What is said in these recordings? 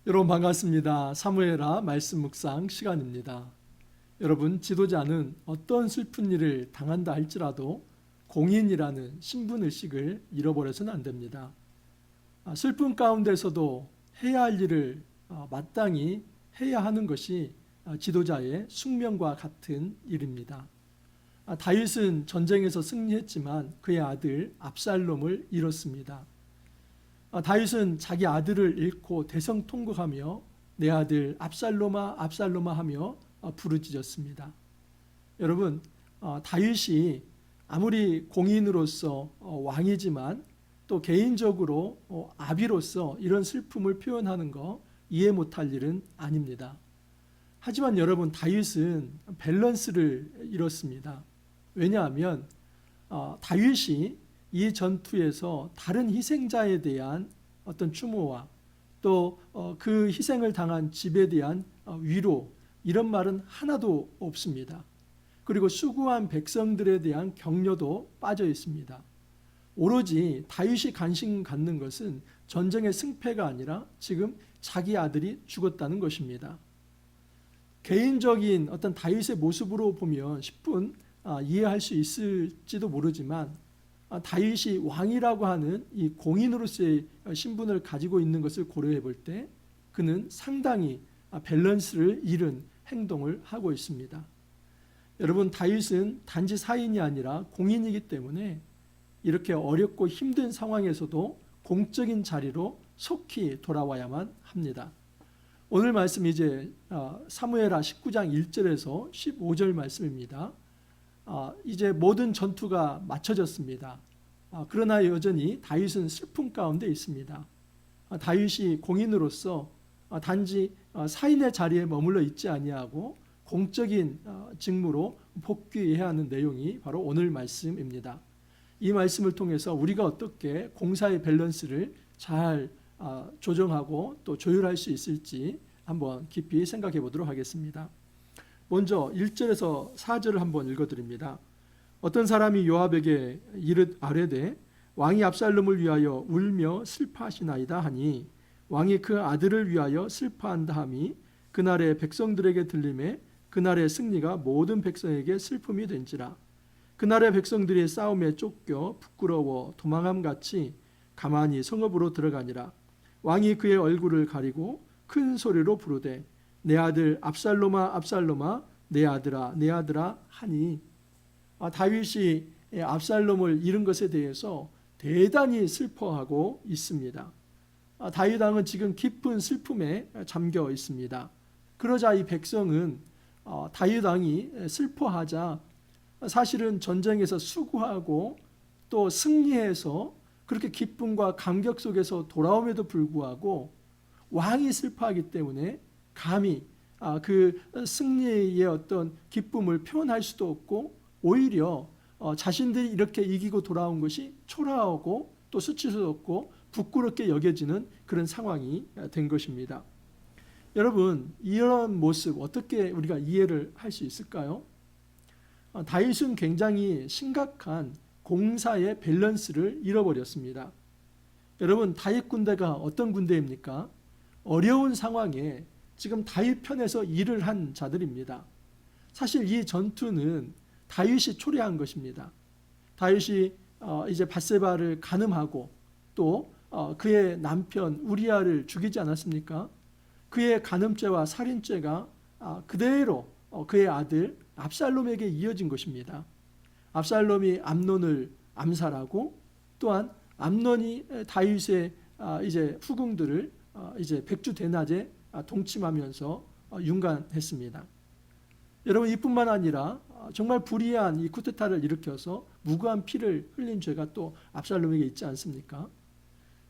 여러분 반갑습니다. 사무엘하 말씀 묵상 시간입니다. 여러분, 지도자는 어떤 슬픈 일을 당한다 할지라도 공인이라는 신분의식을 잃어버려서는 안 됩니다. 슬픔 가운데서도 해야 할 일을 마땅히 해야 하는 것이 지도자의 숙명과 같은 일입니다. 다윗은 전쟁에서 승리했지만 그의 아들 압살롬을 잃었습니다. 다윗은 자기 아들을 잃고 대성통곡하며 내 아들 압살롬아 압살롬아 하며 부르짖었습니다. 여러분, 다윗이 아무리 공인으로서 왕이지만 또 개인적으로 아비로서 이런 슬픔을 표현하는 거 이해 못할 일은 아닙니다. 하지만 여러분, 다윗은 밸런스를 잃었습니다. 왜냐하면 다윗이 이 전투에서 다른 희생자에 대한 어떤 추모와 또 그 희생을 당한 집에 대한 위로, 이런 말은 하나도 없습니다. 그리고 수고한 백성들에 대한 격려도 빠져 있습니다. 오로지 다윗이 관심 갖는 것은 전쟁의 승패가 아니라 지금 자기 아들이 죽었다는 것입니다. 개인적인 어떤 다윗의 모습으로 보면 10분 이해할 수 있을지도 모르지만 다윗이 왕이라고 하는 이 공인으로서의 신분을 가지고 있는 것을 고려해 볼 때 그는 상당히 밸런스를 잃은 행동을 하고 있습니다. 여러분, 다윗은 단지 사인이 아니라 공인이기 때문에 이렇게 어렵고 힘든 상황에서도 공적인 자리로 속히 돌아와야만 합니다. 오늘 말씀 이제 사무엘하 19장 1절에서 15절 말씀입니다. 이제 모든 전투가 마쳐졌습니다. 그러나 여전히 다윗은 슬픔 가운데 있습니다. 다윗이 공인으로서 단지 사인의 자리에 머물러 있지 아니하고 공적인 직무로 복귀해야 하는 내용이 바로 오늘 말씀입니다. 이 말씀을 통해서 우리가 어떻게 공사의 밸런스를 잘 조정하고 또 조율할 수 있을지 한번 깊이 생각해 보도록 하겠습니다. 먼저 1절에서 4절을 한번 읽어드립니다. 어떤 사람이 요압에게 아뢰되 왕이 압살롬을 위하여 울며 슬퍼하시나이다 하니 왕이 그 아들을 위하여 슬퍼한다 함이 그날의 백성들에게 들림에 그날의 승리가 모든 백성에게 슬픔이 된지라. 그날의 백성들이 싸움에 쫓겨 부끄러워 도망함같이 가만히 성읍으로 들어가니라. 왕이 그의 얼굴을 가리고 큰 소리로 부르되 내 아들 압살롬아 압살롬아 내 아들아 내 아들아 하니 다윗이 압살롬을 잃은 것에 대해서 대단히 슬퍼하고 있습니다. 다윗 왕은 지금 깊은 슬픔에 잠겨 있습니다. 그러자 이 백성은 다윗 왕이 슬퍼하자 사실은 전쟁에서 수고하고 또 승리해서 그렇게 기쁨과 감격 속에서 돌아옴에도 불구하고 왕이 슬퍼하기 때문에 감히 그 승리의 어떤 기쁨을 표현할 수도 없고 오히려 자신들이 이렇게 이기고 돌아온 것이 초라하고 또 수치스럽고 부끄럽게 여겨지는 그런 상황이 된 것입니다. 여러분, 이런 모습 어떻게 우리가 이해를 할 수 있을까요? 다윗은 굉장히 심각한 공사의 밸런스를 잃어버렸습니다. 여러분, 다윗 군대가 어떤 군대입니까? 어려운 상황에 지금 다윗 편에서 일을 한 자들입니다. 사실 이 전투는 다윗이 초래한 것입니다. 다윗이 이제 밧세바를 간음하고 또 그의 남편 우리아를 죽이지 않았습니까? 그의 간음죄와 살인죄가 그대로 그의 아들 압살롬에게 이어진 것입니다. 압살롬이 암논을 암살하고 또한 암논이 다윗의 이제 후궁들을 이제 백주 대낮에 동침하면서 윤관했습니다. 여러분, 이뿐만 아니라 정말 불의한 이 쿠데타를 일으켜서 무고한 피를 흘린 죄가 또 압살롬에게 있지 않습니까?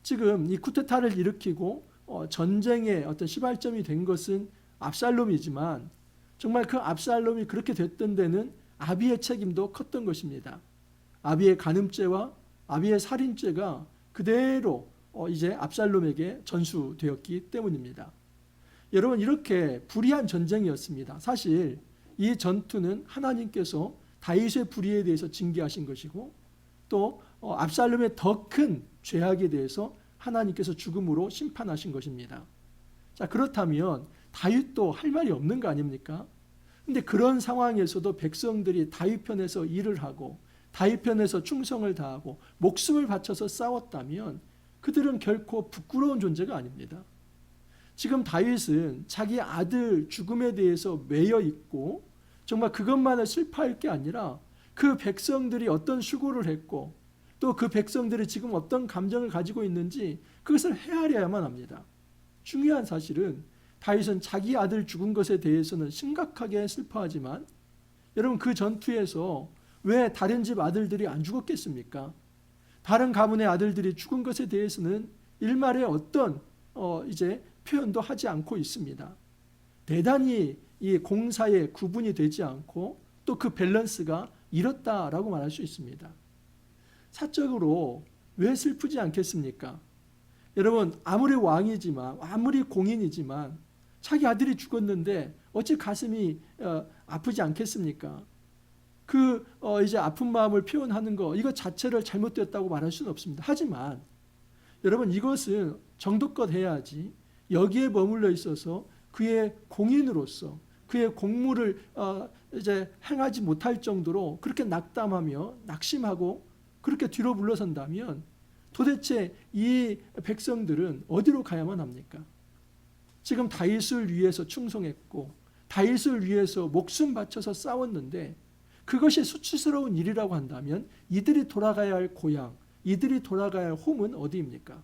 지금 이 쿠데타를 일으키고 전쟁의 어떤 시발점이 된 것은 압살롬이지만 정말 그 압살롬이 그렇게 됐던 데는 아비의 책임도 컸던 것입니다. 아비의 간음죄와 아비의 살인죄가 그대로 이제 압살롬에게 전수되었기 때문입니다. 여러분, 이렇게 불의한 전쟁이었습니다. 사실 이 전투는 하나님께서 다윗의 불의에 대해서 징계하신 것이고 또 압살롬의 더 큰 죄악에 대해서 하나님께서 죽음으로 심판하신 것입니다. 자, 그렇다면 다윗도 할 말이 없는 거 아닙니까? 근데 그런 상황에서도 백성들이 다윗 편에서 일을 하고 다윗 편에서 충성을 다하고 목숨을 바쳐서 싸웠다면 그들은 결코 부끄러운 존재가 아닙니다. 지금 다윗은 자기 아들 죽음에 대해서 매여 있고 정말 그것만을 슬퍼할 게 아니라 그 백성들이 어떤 수고를 했고 또 그 백성들이 지금 어떤 감정을 가지고 있는지 그것을 헤아려야만 합니다. 중요한 사실은 다윗은 자기 아들 죽은 것에 대해서는 심각하게 슬퍼하지만 여러분 그 전투에서 왜 다른 집 아들들이 안 죽었겠습니까? 다른 가문의 아들들이 죽은 것에 대해서는 일말의 어떤 이제 표현도 하지 않고 있습니다. 대단히 이 공사에 구분이 되지 않고 또 그 밸런스가 이렇다라고 말할 수 있습니다. 사적으로 왜 슬프지 않겠습니까? 여러분 아무리 왕이지만 아무리 공인이지만 자기 아들이 죽었는데 어찌 가슴이 아프지 않겠습니까? 그 이제 아픈 마음을 표현하는 거 이거 자체를 잘못되었다고 말할 수는 없습니다. 하지만 여러분 이것은 정도껏 해야지 여기에 머물러 있어서 그의 공인으로서 그의 공무를 이제 행하지 못할 정도로 그렇게 낙담하며 낙심하고 그렇게 뒤로 물러선다면 도대체 이 백성들은 어디로 가야만 합니까? 지금 다윗을 위해서 충성했고 다윗을 위해서 목숨 바쳐서 싸웠는데 그것이 수치스러운 일이라고 한다면 이들이 돌아가야 할 고향, 이들이 돌아가야 할 홈은 어디입니까?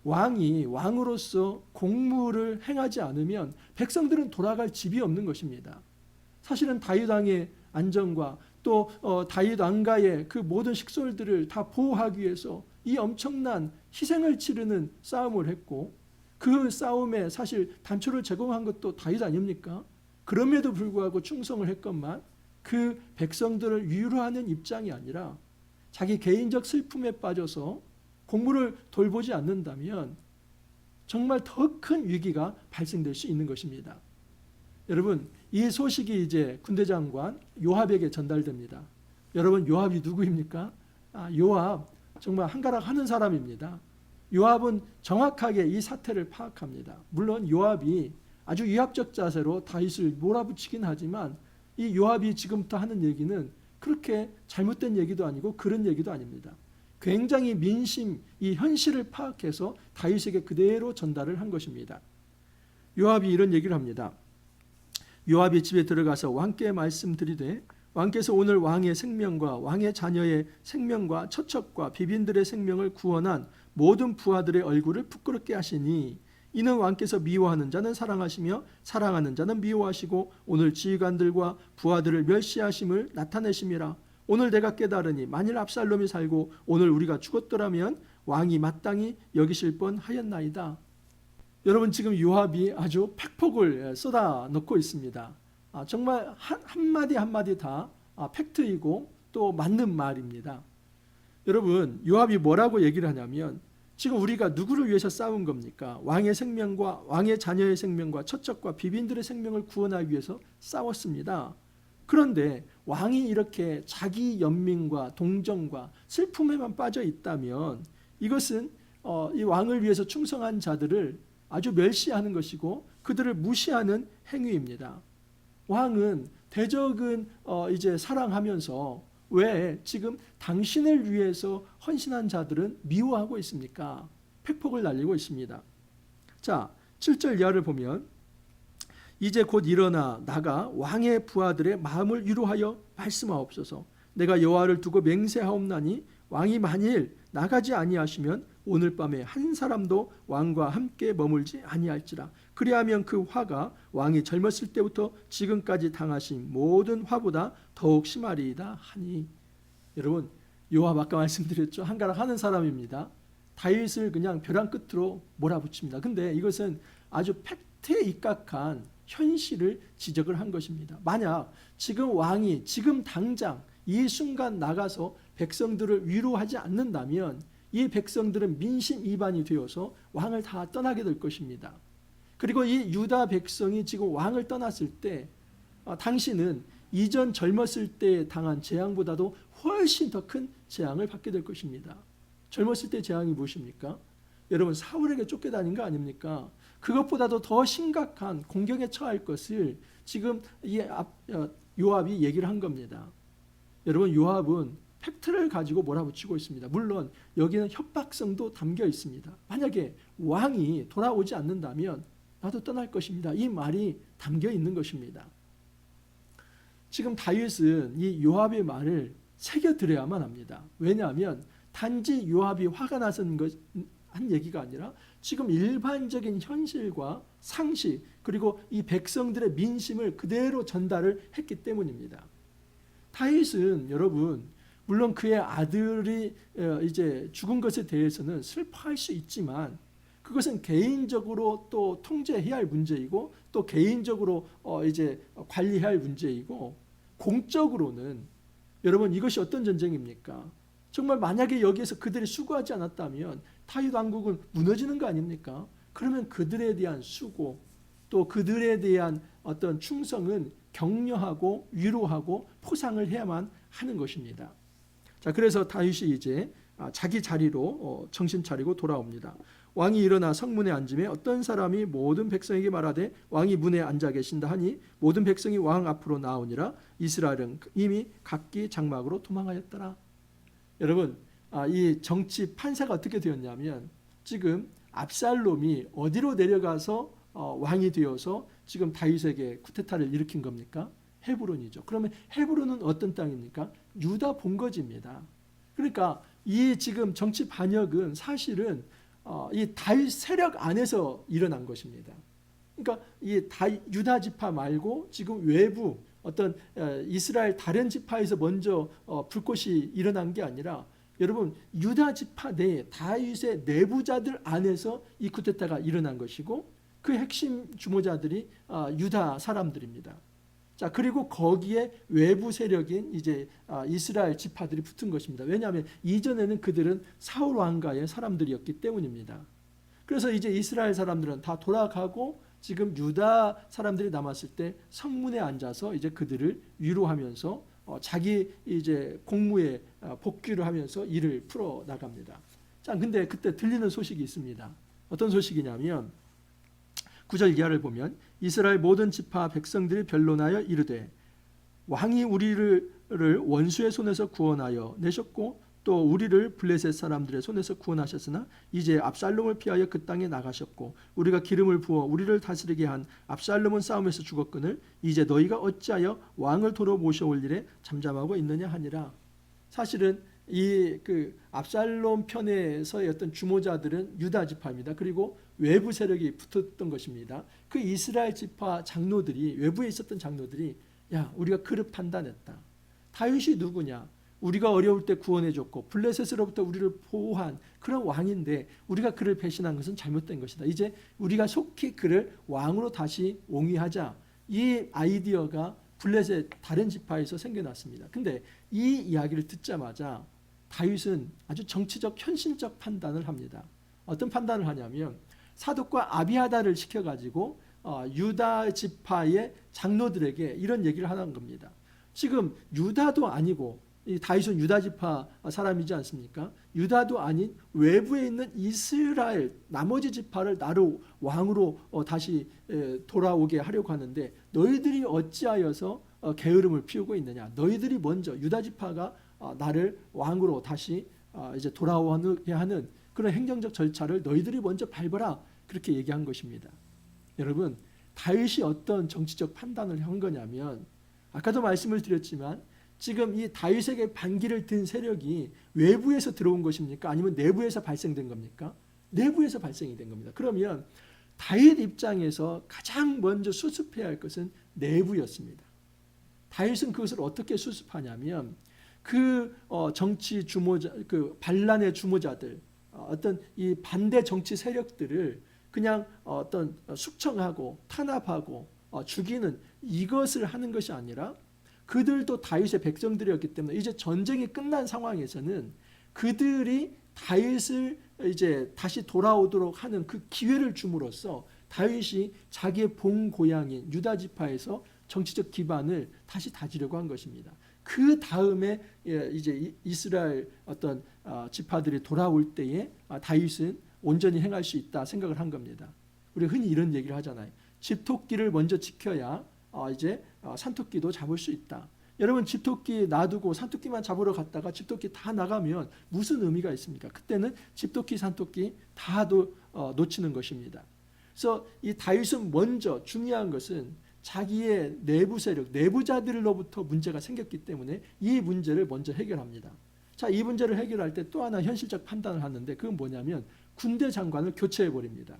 왕이 왕으로서 공무를 행하지 않으면 백성들은 돌아갈 집이 없는 것입니다. 사실은 다윗 왕의 안전과 또 다윗 왕가의 그 모든 식솔들을 다 보호하기 위해서 이 엄청난 희생을 치르는 싸움을 했고 그 싸움에 사실 단초를 제공한 것도 다윗 아닙니까? 그럼에도 불구하고 충성을 했건만 그 백성들을 위로하는 입장이 아니라 자기 개인적 슬픔에 빠져서 공무를 돌보지 않는다면 정말 더 큰 위기가 발생될 수 있는 것입니다. 여러분 이 소식이 이제 군대장관 요압에게 전달됩니다. 여러분 요압이 누구입니까? 요압 정말 한가락 하는 사람입니다. 요압은 정확하게 이 사태를 파악합니다. 물론 요압이 아주 위압적 자세로 다윗을 몰아붙이긴 하지만 이 요압이 지금부터 하는 얘기는 그렇게 잘못된 얘기도 아니고 그런 얘기도 아닙니다. 굉장히 민심, 이 현실을 파악해서 다윗에게 그대로 전달을 한 것입니다. 요압이 이런 얘기를 합니다. 요압이 집에 들어가서 왕께 말씀드리되 왕께서 오늘 왕의 생명과 왕의 자녀의 생명과 처첩과 비빈들의 생명을 구원한 모든 부하들의 얼굴을 부끄럽게 하시니 이는 왕께서 미워하는 자는 사랑하시며 사랑하는 자는 미워하시고 오늘 지휘관들과 부하들을 멸시하심을 나타내심이라. 오늘 내가 깨달으니 만일 압살롬이 살고 오늘 우리가 죽었더라면 왕이 마땅히 여기실 뻔하였나이다. 여러분 지금 요압이 아주 팩폭을 쏟아 넣고 있습니다. 정말 한마디 한마디 다 팩트이고 또 맞는 말입니다. 여러분 요압이 뭐라고 얘기를 하냐면 지금 우리가 누구를 위해서 싸운 겁니까? 왕의 생명과 왕의 자녀의 생명과 처첩과 비빈들의 생명을 구원하기 위해서 싸웠습니다. 그런데 왕이 이렇게 자기 연민과 동정과 슬픔에만 빠져 있다면 이것은 이 왕을 위해서 충성한 자들을 아주 멸시하는 것이고 그들을 무시하는 행위입니다. 왕은 대적은 이제 사랑하면서 왜 지금 당신을 위해서 헌신한 자들은 미워하고 있습니까? 팩폭을 날리고 있습니다. 자, 7절 이하를 보면 이제 곧 일어나 나가 왕의 부하들의 마음을 위로하여 말씀하옵소서. 내가 여호와를 두고 맹세하옵나니 왕이 만일 나가지 아니하시면 오늘 밤에 한 사람도 왕과 함께 머물지 아니할지라. 그리하면 그 화가 왕이 젊었을 때부터 지금까지 당하신 모든 화보다 더욱 심하리이다 하니. 여러분 요압 아까 말씀드렸죠. 한가락 하는 사람입니다. 다윗을 그냥 벼랑 끝으로 몰아붙입니다. 근데 이것은 아주 팩트에 입각한 현실을 지적을 한 것입니다. 만약 지금 왕이 지금 당장 이 순간 나가서 백성들을 위로하지 않는다면 이 백성들은 민심 이반이 되어서 왕을 다 떠나게 될 것입니다. 그리고 이 유다 백성이 지금 왕을 떠났을 때 당신은 이전 젊었을 때 당한 재앙보다도 훨씬 더 큰 재앙을 받게 될 것입니다. 젊었을 때 재앙이 무엇입니까? 여러분 사울에게 쫓겨다닌 거 아닙니까? 그것보다도 더 심각한 공경에 처할 것을 지금 요압이 얘기를 한 겁니다. 여러분 요압은 팩트를 가지고 몰아붙이고 있습니다. 물론 여기는 협박성도 담겨 있습니다. 만약에 왕이 돌아오지 않는다면 나도 떠날 것입니다. 이 말이 담겨 있는 것입니다. 지금 다윗은 이 요압의 말을 새겨들어야만 합니다. 왜냐하면 단지 요압이 화가 나서 한 얘기가 아니라 지금 일반적인 현실과 상식 그리고 이 백성들의 민심을 그대로 전달을 했기 때문입니다. 다윗은 여러분 물론 그의 아들이 이제 죽은 것에 대해서는 슬퍼할 수 있지만 그것은 개인적으로 또 통제해야 할 문제이고 또 개인적으로 이제 관리해야 할 문제이고 공적으로는 여러분 이것이 어떤 전쟁입니까? 정말 만약에 여기에서 그들이 수고하지 않았다면 다윗 왕국은 무너지는 거 아닙니까? 그러면 그들에 대한 수고 또 그들에 대한 어떤 충성은 격려하고 위로하고 포상을 해야만 하는 것입니다. 자, 그래서 다윗이 이제 자기 자리로 정신 차리고 돌아옵니다. 왕이 일어나 성문에 앉음에 어떤 사람이 모든 백성에게 말하되 왕이 문에 앉아 계신다 하니 모든 백성이 왕 앞으로 나오니라. 이스라엘은 이미 각기 장막으로 도망하였더라. 여러분 이 정치 판세가 어떻게 되었냐면 지금 압살롬이 어디로 내려가서 왕이 되어서 지금 다윗에게 쿠데타를 일으킨 겁니까? 헤브론이죠. 그러면 헤브론은 어떤 땅입니까? 유다 본거지입니다. 그러니까 이 지금 정치 반역은 사실은 이 다윗 세력 안에서 일어난 것입니다. 그러니까 이 유다 지파 말고 지금 외부 어떤 이스라엘 다른 지파에서 먼저 불꽃이 일어난 게 아니라 여러분 유다 지파 내에 다윗의 내부자들 안에서 이 쿠데타가 일어난 것이고 그 핵심 주모자들이 유다 사람들입니다. 자, 그리고 거기에 외부 세력인 이제 이스라엘 지파들이 붙은 것입니다. 왜냐하면 이전에는 그들은 사울 왕가의 사람들이었기 때문입니다. 그래서 이제 이스라엘 사람들은 다 돌아가고 지금 유다 사람들이 남았을 때 성문에 앉아서 이제 그들을 위로하면서 자기 이제 공무에 복귀를 하면서 일을 풀어 나갑니다. 자, 근데 그때 들리는 소식이 있습니다. 어떤 소식이냐면 9절 이하를 보면 이스라엘 모든 지파 백성들이 변론하여 이르되 왕이 우리를 원수의 손에서 구원하여 내셨고 또 우리를 블레셋 사람들의 손에서 구원하셨으나 이제 압살롬을 피하여 그 땅에 나가셨고 우리가 기름을 부어 우리를 다스리게 한 압살롬은 싸움에서 죽었거늘 이제 너희가 어찌하여 왕을 도로 모셔올 일에 잠잠하고 있느냐 하니라. 사실은 이 압살롬 편에서의 어떤 주모자들은 유다 지파입니다. 그리고 외부 세력이 붙었던 것입니다. 그 이스라엘 지파 장로들이 외부에 있었던 장로들이 야 우리가 그릇 판단했다. 다윗이 누구냐? 우리가 어려울 때 구원해줬고 블레셋으로부터 우리를 보호한 그런 왕인데 우리가 그를 배신한 것은 잘못된 것이다. 이제 우리가 속히 그를 왕으로 다시 옹위하자. 이 아이디어가 블레셋 다른 지파에서 생겨났습니다. 근데 이 이야기를 듣자마자 다윗은 아주 정치적 현실적 판단을 합니다. 어떤 판단을 하냐면 사독과 아비아다를 시켜가지고 유다 지파의 장로들에게 이런 얘기를 하는 겁니다. 지금 유다도 아니고 다윗은 유다 지파 사람이지 않습니까? 유다도 아닌 외부에 있는 이스라엘 나머지 지파를 나로 왕으로 다시 돌아오게 하려고 하는데 너희들이 어찌하여서 게으름을 피우고 있느냐? 너희들이 먼저 유다 지파가 나를 왕으로 다시 이제 돌아오게 하는 그런 행정적 절차를 너희들이 먼저 밟아라. 그렇게 얘기한 것입니다. 여러분 다윗이 어떤 정치적 판단을 한 거냐면 아까도 말씀을 드렸지만 지금 이 다윗에게 반기를 든 세력이 외부에서 들어온 것입니까? 아니면 내부에서 발생된 겁니까? 내부에서 발생이 된 겁니다. 그러면 다윗 입장에서 가장 먼저 수습해야 할 것은 내부였습니다. 다윗은 그것을 어떻게 수습하냐면 그 정치 주모자, 그 반란의 주모자들, 어떤 이 반대 정치 세력들을 그냥 어떤 숙청하고 탄압하고 죽이는 이것을 하는 것이 아니라 그들도 다윗의 백성들이었기 때문에 이제 전쟁이 끝난 상황에서는 그들이 다윗을 이제 다시 돌아오도록 하는 그 기회를 줌으로써 다윗이 자기의 본 고향인 유다 지파에서 정치적 기반을 다시 다지려고 한 것입니다. 그 다음에 이제 이스라엘 어떤 지파들이 돌아올 때에 다윗은 온전히 행할 수 있다 생각을 한 겁니다. 우리 흔히 이런 얘기를 하잖아요. 집토끼를 먼저 지켜야 이제 산토끼도 잡을 수 있다. 여러분 집토끼 놔두고 산토끼만 잡으러 갔다가 집토끼 다 나가면 무슨 의미가 있습니까? 그때는 집토끼 산토끼 다 놓치는 것입니다. 그래서 이 다윗은 먼저 중요한 것은 자기의 내부 세력, 내부자들로부터 문제가 생겼기 때문에 이 문제를 먼저 해결합니다. 자, 이 문제를 해결할 때 또 하나 현실적 판단을 하는데 그건 뭐냐면 군대 장관을 교체해 버립니다.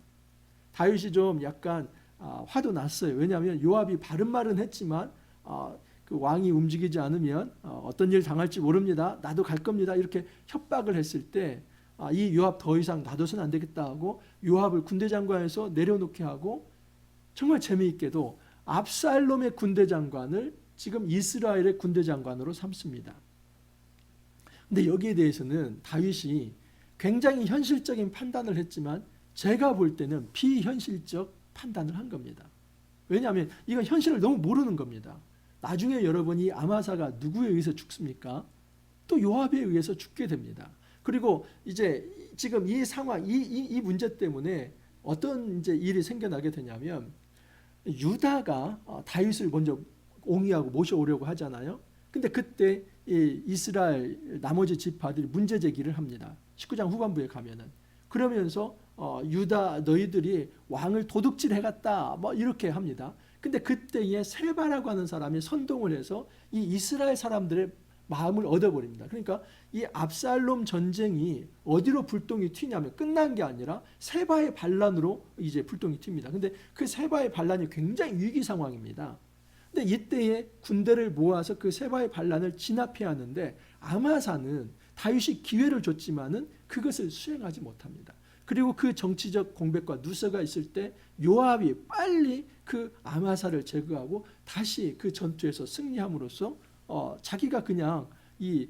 다윗이 좀 약간 화도 났어요. 왜냐하면 요압이 바른 말은 했지만 그 왕이 움직이지 않으면 어떤 일 당할지 모릅니다. 나도 갈 겁니다. 이렇게 협박을 했을 때 이 요압 더 이상 놔둬서는 안 되겠다 하고 요압을 군대 장관에서 내려놓게 하고 정말 재미있게도 압살롬의 군대 장관을 지금 이스라엘의 군대 장관으로 삼습니다. 근데 여기에 대해서는 다윗이 굉장히 현실적인 판단을 했지만 제가 볼 때는 비현실적 판단을 한 겁니다. 왜냐하면 이건 현실을 너무 모르는 겁니다. 나중에 여러분이 아마사가 누구에 의해서 죽습니까? 또 요압에 의해서 죽게 됩니다. 그리고 이제 지금 이 상황, 이 문제 때문에 어떤 이제 일이 생겨나게 되냐면 유다가 다윗을 먼저 옹이하고 모셔오려고 하잖아요. 근데 그때 이 이스라엘 나머지 지파들이 문제 제기를 합니다. 19장 후반부에 가면은 그러면서 유다 너희들이 왕을 도둑질 해갔다 뭐 이렇게 합니다. 근데 그때에 세바라고 하는 사람이 선동을 해서 이 이스라엘 사람들의 마음을 얻어버립니다. 그러니까 이 압살롬 전쟁이 어디로 불똥이 튀냐면 끝난 게 아니라 세바의 반란으로 이제 불똥이 튑니다. 근데 그 세바의 반란이 굉장히 위기 상황입니다. 근데 이때에 군대를 모아서 그 세바의 반란을 진압해야 하는데 아마사는 다윗이 기회를 줬지만은 그것을 수행하지 못합니다. 그리고 그 정치적 공백과 누서가 있을 때 요압이 빨리 그 아마사를 제거하고 다시 그 전투에서 승리함으로써 자기가 그냥 이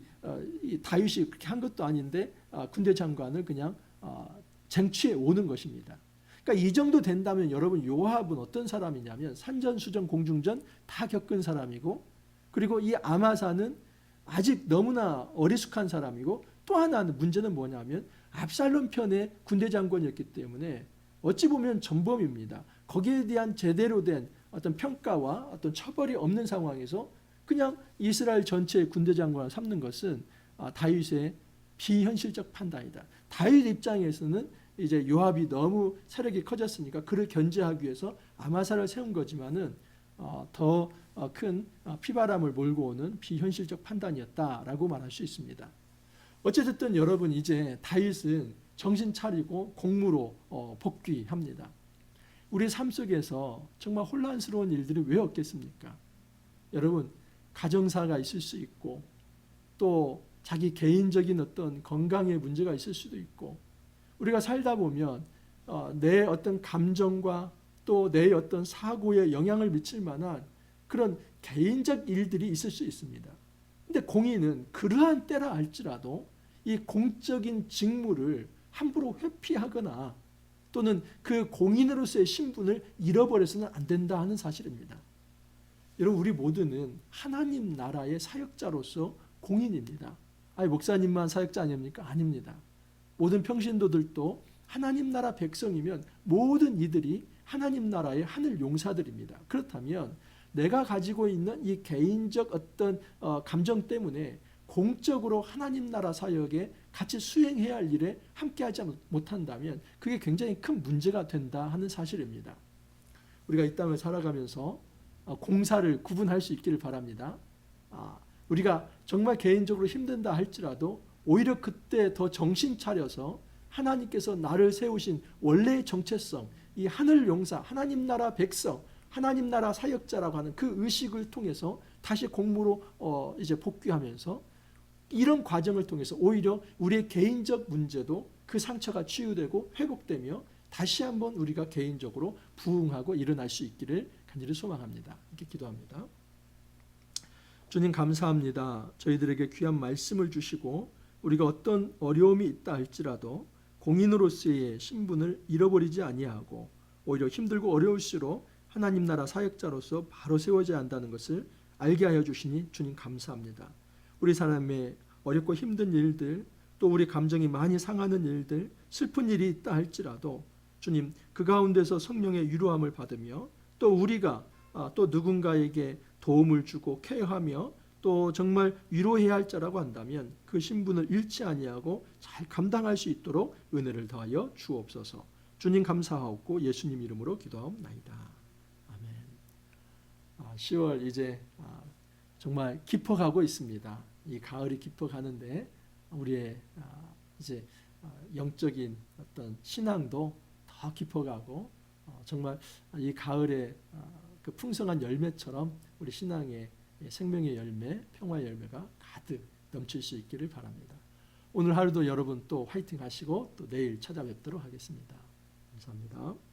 다윗이 그렇게 한 것도 아닌데 군대 장관을 그냥 쟁취해 오는 것입니다. 그러니까 이 정도 된다면 여러분 요압은 어떤 사람이냐면 산전수전 공중전 다 겪은 사람이고 그리고 이 아마사는 아직 너무나 어리숙한 사람이고 또 하나는 문제는 뭐냐면 압살롬 편의 군대 장관이었기 때문에 어찌 보면 전범입니다. 거기에 대한 제대로 된 어떤 평가와 어떤 처벌이 없는 상황에서 그냥 이스라엘 전체의 군대 장관을 삼는 것은 다윗의 비현실적 판단이다. 다윗 입장에서는 이제 요압이 너무 세력이 커졌으니까 그를 견제하기 위해서 아마사를 세운 거지만은 더 큰 피바람을 몰고 오는 비현실적 판단이었다라고 말할 수 있습니다. 어쨌든 여러분 이제 다윗은 정신 차리고 공무로 복귀합니다. 우리 삶 속에서 정말 혼란스러운 일들이 왜 없겠습니까? 여러분 가정사가 있을 수 있고 또 자기 개인적인 어떤 건강의 문제가 있을 수도 있고 우리가 살다 보면 내 어떤 감정과 또 내 어떤 사고에 영향을 미칠 만한 그런 개인적 일들이 있을 수 있습니다. 근데 공인은 그러한 때라 할지라도 이 공적인 직무를 함부로 회피하거나 또는 그 공인으로서의 신분을 잃어버려서는 안 된다 하는 사실입니다. 여러분 우리 모두는 하나님 나라의 사역자로서 공인입니다. 아니 목사님만 사역자 아닙니까? 아닙니다. 모든 평신도들도 하나님 나라 백성이면 모든 이들이 하나님 나라의 하늘 용사들입니다. 그렇다면 내가 가지고 있는 이 개인적 어떤 감정 때문에 공적으로 하나님 나라 사역에 같이 수행해야 할 일에 함께하지 못한다면 그게 굉장히 큰 문제가 된다 하는 사실입니다. 우리가 이 땅을 살아가면서 공사를 구분할 수 있기를 바랍니다. 우리가 정말 개인적으로 힘든다 할지라도 오히려 그때 더 정신 차려서 하나님께서 나를 세우신 원래의 정체성, 이 하늘 용사, 하나님 나라 백성, 하나님 나라 사역자라고 하는 그 의식을 통해서 다시 공무로 이제 복귀하면서 이런 과정을 통해서 오히려 우리의 개인적 문제도 그 상처가 치유되고 회복되며 다시 한번 우리가 개인적으로 부흥하고 일어날 수 있기를 간절히 소망합니다. 이렇게 기도합니다. 주님 감사합니다. 저희들에게 귀한 말씀을 주시고 우리가 어떤 어려움이 있다 할지라도 공인으로서의 신분을 잃어버리지 아니하고 오히려 힘들고 어려울수록 하나님 나라 사역자로서 바로 세워져야 한다는 것을 알게 하여 주시니 주님 감사합니다. 우리 사람의 어렵고 힘든 일들 또 우리 감정이 많이 상하는 일들, 슬픈 일이 있다 할지라도 주님 그 가운데서 성령의 위로함을 받으며 또 우리가 또 누군가에게 도움을 주고 케어하며 또 정말 위로해야 할 자라고 한다면 그 신분을 잃지 아니하고 잘 감당할 수 있도록 은혜를 더하여 주옵소서. 주님 감사하옵고 예수님 이름으로 기도하옵나이다. 아멘. 10월 이제 정말 깊어가고 있습니다. 이 가을이 깊어가는데 우리의 이제 영적인 어떤 신앙도 더 깊어가고 정말 이 가을의 그 풍성한 열매처럼 우리 신앙의 생명의 열매, 평화의 열매가 가득 넘칠 수 있기를 바랍니다. 오늘 하루도 여러분 또 화이팅 하시고 또 내일 찾아뵙도록 하겠습니다. 감사합니다.